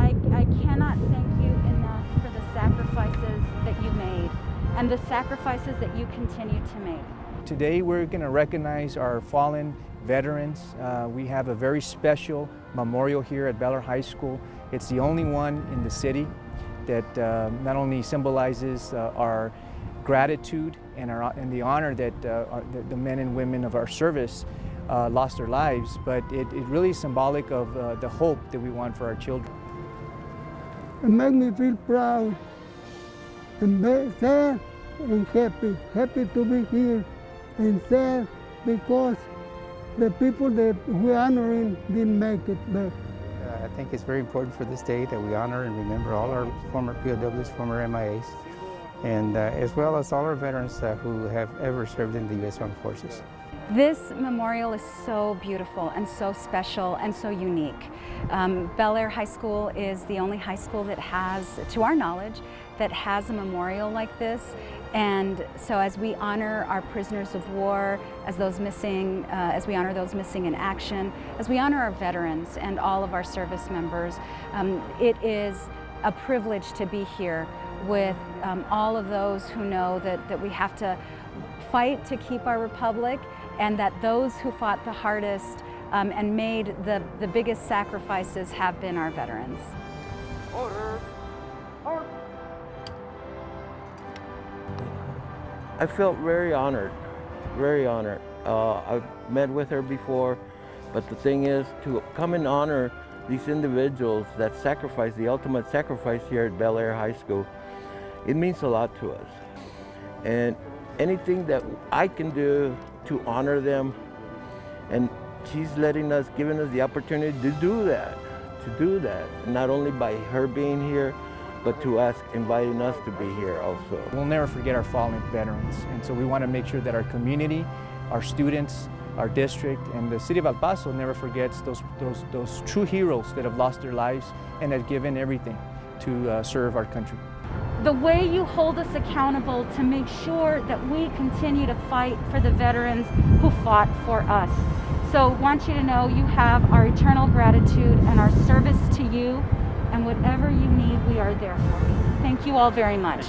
I cannot thank you enough for the sacrifices that you made and the sacrifices that you continue to make. Today we're going to recognize our fallen veterans. We have a very special memorial here at Bel Air High School. It's the only one in the city that not only symbolizes our gratitude and the honor that the men and women of our service lost their lives, but it really is symbolic of the hope that we want for our children. It makes me feel proud and sad and happy to be here, and sad because the people that we're honoring didn't make it back. I think it's very important for this day that we honor and remember all our former POWs, former MIAs, and as well as all our veterans who have ever served in the U.S. Armed Forces. This memorial is so beautiful and so special and so unique. Bel Air High School is the only high school that has, to our knowledge, that has a memorial like this. And so as we honor our prisoners of war, as we honor those missing in action, as we honor our veterans and all of our service members, it is a privilege to be here with all of those who know that we have to fight to keep our republic, and that those who fought the hardest and made the biggest sacrifices have been our veterans. Order. Order. I felt very honored, very honored. I've met with her before, but the thing is to come and honor these individuals that sacrifice, the ultimate sacrifice here at Bel Air High School, it means a lot to us. And anything that I can do to honor them, and she's giving us the opportunity to do that, not only by her being here, but to us, inviting us to be here also. We'll never forget our fallen veterans, and so we want to make sure that our community, our students, our district, and the city of El Paso never forgets those true heroes that have lost their lives and have given everything to serve our country. The way you hold us accountable to make sure that we continue to fight for the veterans who fought for us. So I want you to know you have our eternal gratitude and our service to you, and whatever you need, we are there for you. Thank you all very much.